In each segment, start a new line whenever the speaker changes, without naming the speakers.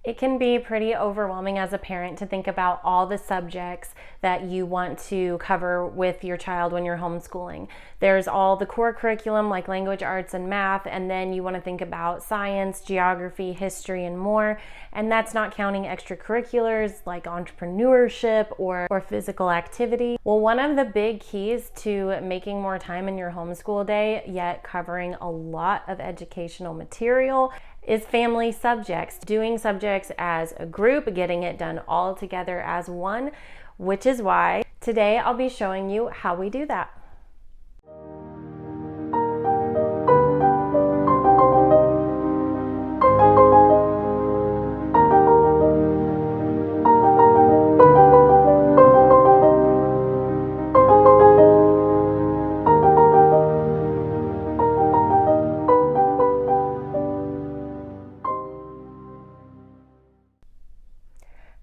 It can be pretty overwhelming as a parent to think about all the subjects that you want to cover with your child when you're homeschooling. There's all the core curriculum like language arts and math, and then you want to think about science, geography, history, and more. And that's not counting extracurriculars like entrepreneurship or physical activity. Well, one of the big keys to making more time in your homeschool day, yet covering a lot of educational material, is family subjects. Doing subjects as a group, getting it done all together as one, which is why today I'll be showing you how we do that.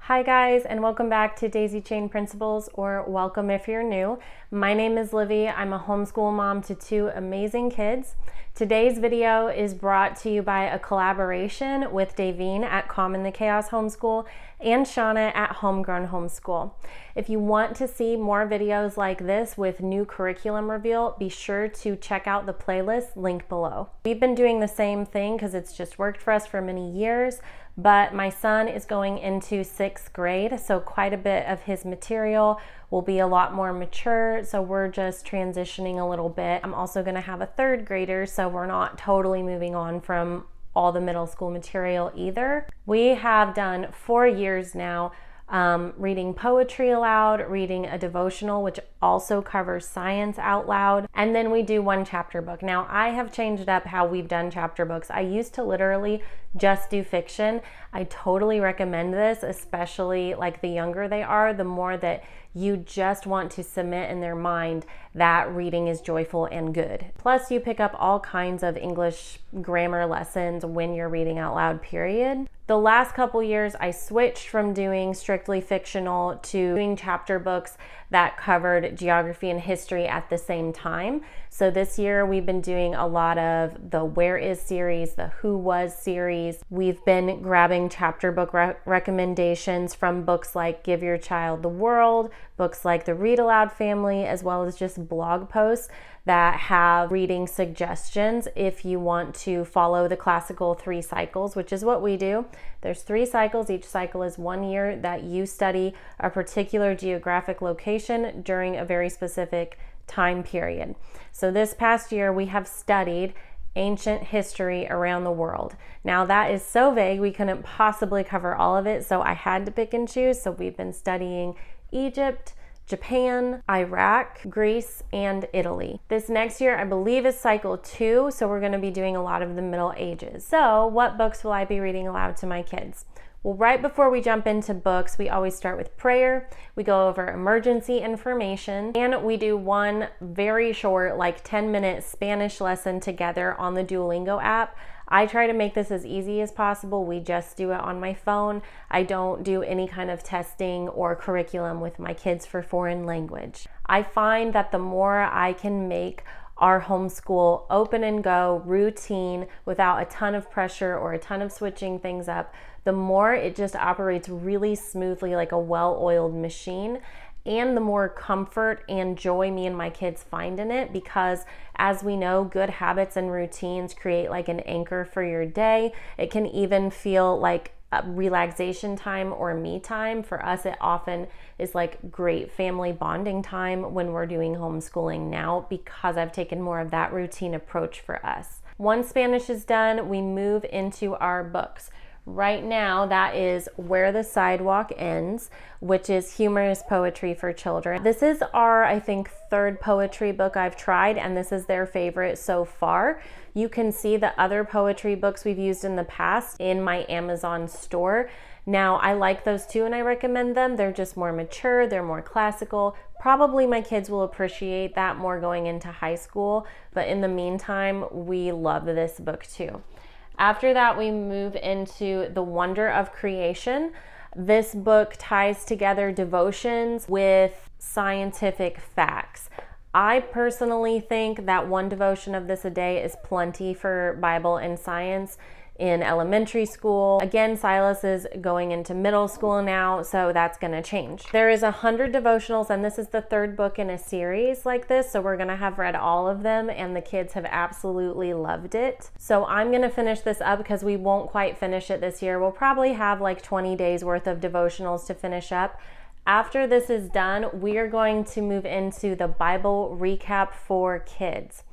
Hi guys, and welcome back to Daisy Chain Principles, or welcome if you're new. My name is Livy. I'm a homeschool mom to two amazing kids. Today's video is brought to you by a collaboration with Davine at Calm in the Chaos Homeschool and Shauna at Homegrown Homeschool. If you want to see more videos like this with new curriculum reveal, be sure to check out the playlist linked below. We've been doing the same thing because it's just worked for us for many years, but my son is going into 6th grade, so quite a bit of his material will be a lot more mature, so we're just transitioning a little bit. I'm also going to have a 3rd grader, so we're not totally moving on from all the middle school material either. We have done 4 years now reading poetry aloud, reading a devotional, which also covers science out loud, and then we do one chapter book. Now, I have changed up how we've done chapter books. I used to literally just do fiction. I totally recommend this, especially like the younger they are, the more that you just want to cement in their mind that reading is joyful and good. Plus, you pick up all kinds of English grammar lessons when you're reading out loud, period. The last couple years, I switched from doing strictly fictional to doing chapter books that covered geography and history at the same time. So this year, we've been doing a lot of the Where Is series, the Who Was series. We've been grabbing chapter book recommendations from books like Give Your Child the World, books like The Read Aloud Family, as well as just blog posts that have reading suggestions if you want to follow the classical 3 cycles, which is what we do. There's 3 cycles. Each cycle is 1 year that you study a particular geographic location during a very specific time period. So this past year, we have studied ancient history around the world. Now that is so vague, we couldn't possibly cover all of it, so I had to pick and choose. So we've been studying Egypt, Japan, Iraq, Greece, and Italy. This next year, I believe, is cycle 2, so we're going to be doing a lot of the Middle Ages. So what books will I be reading aloud to my kids? Well, right before we jump into books, we always start with prayer. We go over emergency information, and we do one very short, like 10-minute Spanish lesson together on the Duolingo app. I try to make this as easy as possible. We just do it on my phone. I don't do any kind of testing or curriculum with my kids for foreign language. I find that the more I can make our homeschool open and go, routine, without a ton of pressure or a ton of switching things up, the more it just operates really smoothly like a well-oiled machine, and the more comfort and joy me and my kids find in it, because as we know, good habits and routines create like an anchor for your day. It can even feel like a relaxation time or me time. For us, it often is like great family bonding time when we're doing homeschooling now, because I've taken more of that routine approach for us. Once Spanish is done, we move into our books. Right now, that is Where the Sidewalk Ends, which is humorous poetry for children. This is our, I think, 3rd poetry book I've tried, and this is their favorite so far. You can see the other poetry books we've used in the past in my Amazon store. Now, I like those too, and I recommend them. They're just more mature, they're more classical. Probably my kids will appreciate that more going into high school, but in the meantime, we love this book too. After that, we move into The Wonder of Creation. This book ties together devotions with scientific facts. I personally think that one devotion of this a day is plenty for Bible and science. in elementary school. Again, Silas is going into middle school now, so that's going to change. There is 100 devotionals, and this is the third book in a series like this, so we're going to have read all of them, and the kids have absolutely loved it. So I'm going to finish this up because we won't quite finish it this year. We'll probably have like 20 days worth of devotionals to finish up. After this is done, we are going to move into the Bible recap for kids.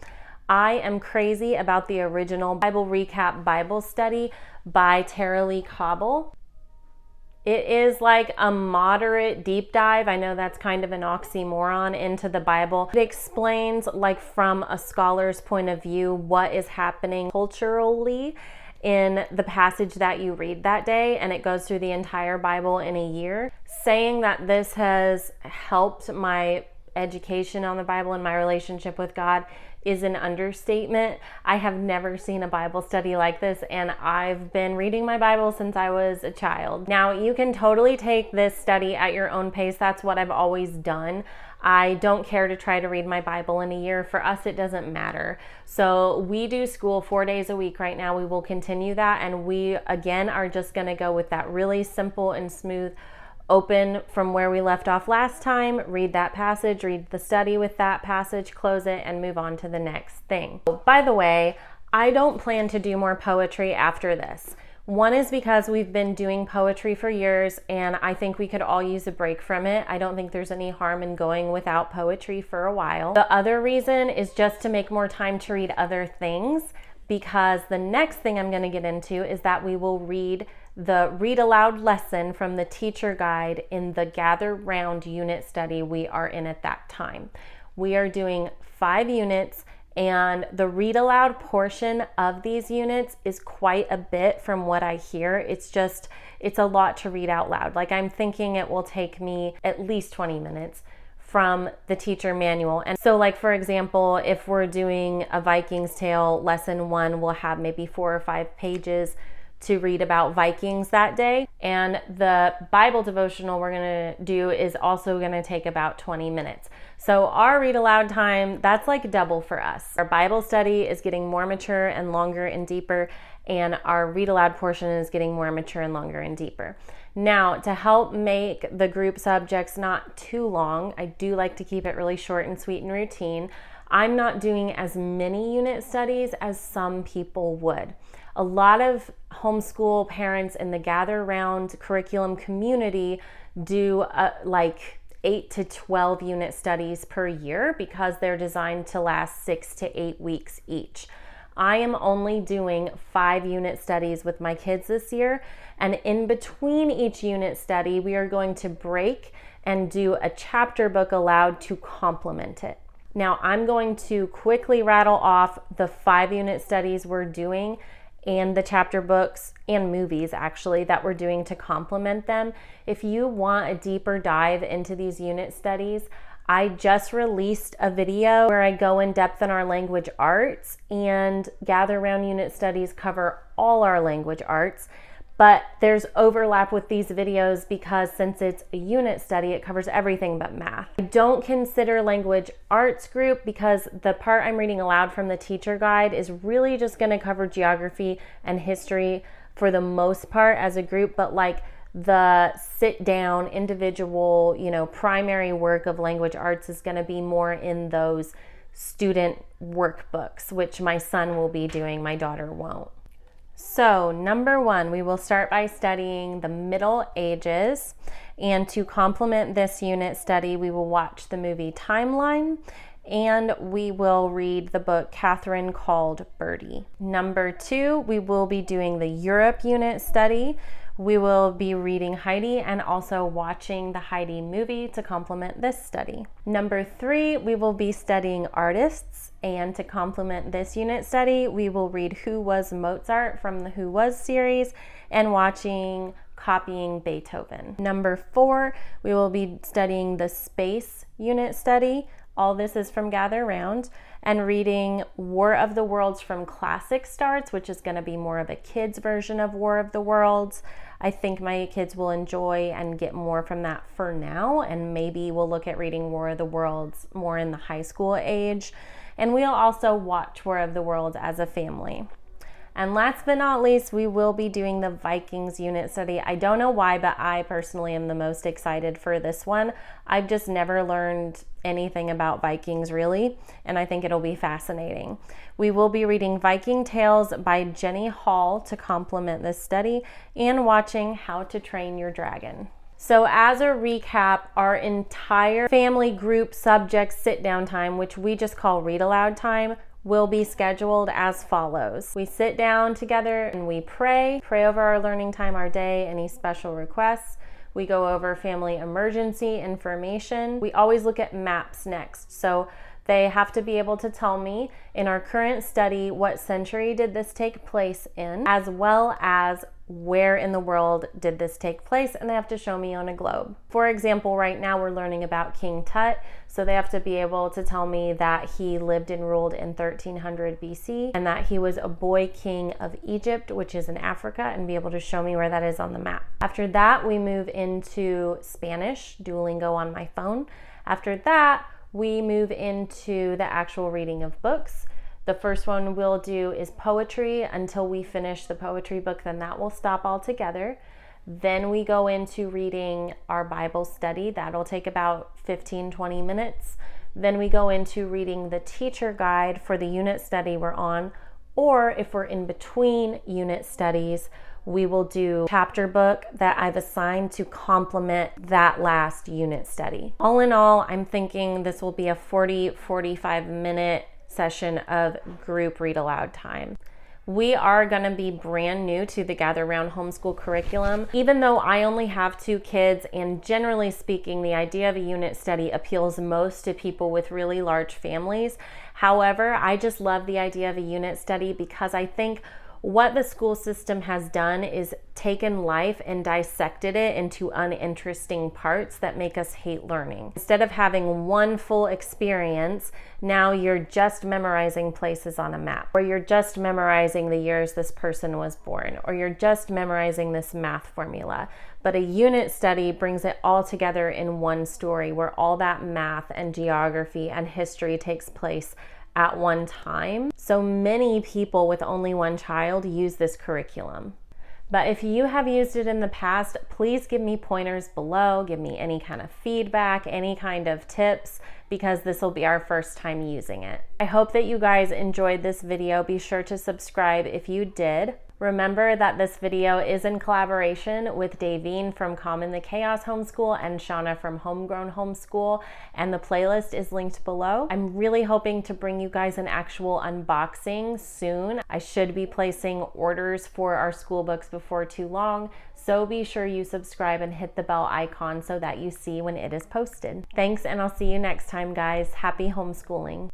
I am crazy about the original Bible Recap Bible Study by Tara Lee Cobble. It is like a moderate deep dive. I know that's kind of an oxymoron into the Bible. It explains, like from a scholar's point of view, what is happening culturally in the passage that you read that day, and it goes through the entire Bible in a year. Saying that this has helped my education on the Bible and my relationship with God is an understatement. I have never seen a Bible study like this, and I've been reading my Bible since I was a child. Now, you can totally take this study at your own pace. That's what I've always done. I don't care to try to read my Bible in a year. For us, it doesn't matter. So we do school 4 days a week right now. We will continue that, and we, again, are just going to go with that really simple and smooth open from where we left off last time, read that passage, read the study with that passage, close it, and move on to the next thing. By the way, I don't plan to do more poetry after this. One is because we've been doing poetry for years, and I think we could all use a break from it. I don't think there's any harm in going without poetry for a while. The other reason is just to make more time to read other things, because the next thing I'm going to get into is that we will read the read aloud lesson from the teacher guide in the Gather Round unit study we are in at that time. We are doing 5 units, and the read aloud portion of these units is quite a bit from what I hear. It's a lot to read out loud. Like, I'm thinking it will take me at least 20 minutes from the teacher manual. And so, like, for example, if we're doing a Vikings tale, lesson 1 will have maybe 4 or 5 pages to read about Vikings that day. And the Bible devotional we're going to do is also going to take about 20 minutes. So our read aloud time, that's like double for us. Our Bible study is getting more mature and longer and deeper, and our read aloud portion is getting more mature and longer and deeper. Now, to help make the group subjects not too long, I do like to keep it really short and sweet and routine. I'm not doing as many unit studies as some people would. A lot of homeschool parents in the Gather Round curriculum community do like 8 to 12 unit studies per year because they're designed to last 6 to 8 weeks each. I am only doing 5 unit studies with my kids this year, and in between each unit study, we are going to break and do a chapter book aloud to complement it. Now, I'm going to quickly rattle off the 5 unit studies we're doing and the chapter books and movies actually that we're doing to complement them. If you want a deeper dive into these unit studies, I just released a video where I go in depth in our language arts, and Gather Round unit studies cover all our language arts. But there's overlap with these videos because since it's a unit study, it covers everything but math. I don't consider language arts group because the part I'm reading aloud from the teacher guide is really just going to cover geography and history for the most part as a group, but like the sit down individual, primary work of language arts is going to be more in those student workbooks, which my son will be doing, my daughter won't. So, number 1, we will start by studying the Middle Ages, and to complement this unit study, we will watch the movie Timeline, and we will read the book Catherine Called Birdie. Number 2, we will be doing the Europe unit study. We will be reading Heidi and also watching the Heidi movie to complement this study. Number 3, we will be studying artists, and to complement this unit study, we will read Who Was Mozart from the Who Was series and watching Copying Beethoven. Number 4, we will be studying the space unit study. All this is from Gather Round, and reading War of the Worlds from Classic Starts, which is going to be more of a kid's version of War of the Worlds. I think my kids will enjoy and get more from that for now, and maybe we'll look at reading War of the Worlds more in the high school age. And we'll also watch War of the Worlds as a family. And last but not least, we will be doing the Vikings unit study. I don't know why, but I personally am the most excited for this one. I've just never learned anything about Vikings really, and I think it'll be fascinating. We will be reading Viking Tales by Jenny Hall to complement this study and watching How to Train Your Dragon. So as a recap, our entire family group subject sit-down time, which we just call read aloud time, will be scheduled as follows. We sit down together and we pray over our learning time, our day, any special requests. We go over family emergency information. We always look at maps next. So they have to be able to tell me in our current study what century did this take place in, as well as where in the world did this take place, and they have to show me on a globe. For example, right now we're learning about King Tut, so they have to be able to tell me that he lived and ruled in 1300 BC and that he was a boy king of Egypt, which is in Africa, and be able to show me where that is on the map. After that, we move into Spanish, Duolingo on my phone. After that, we move into the actual reading of books. The first one we'll do is poetry until we finish the poetry book, then that will stop altogether. Then we go into reading our Bible study. That'll take about 15-20 minutes. Then we go into reading the teacher guide for the unit study we're on, or if we're in between unit studies, we will do chapter book that I've assigned to complement that last unit study. All in all, I'm thinking this will be a 40-45 minute session of group read aloud time. We are going to be brand new to the Gather Round Homeschool curriculum. Even though I only have 2 kids, and generally speaking, the idea of a unit study appeals most to people with really large families. However, I just love the idea of a unit study because I think what the school system has done is taken life and dissected it into uninteresting parts that make us hate learning. Instead of having one full experience, now you're just memorizing places on a map, or you're just memorizing the years this person was born, or you're just memorizing this math formula. But a unit study brings it all together in one story where all that math and geography and history takes place at one time. So many people with only one child use this curriculum. But if you have used it in the past, please give me pointers below, give me any kind of feedback, any kind of tips, because this will be our first time using it. I hope that you guys enjoyed this video. Be sure to subscribe if you did. Remember that this video is in collaboration with Davine from Common the Chaos Homeschool and Shauna from Homegrown Homeschool, and the playlist is linked below. I'm really hoping to bring you guys an actual unboxing soon. I should be placing orders for our school books before too long, so be sure you subscribe and hit the bell icon so that you see when it is posted. Thanks, and I'll see you next time, guys. Happy homeschooling.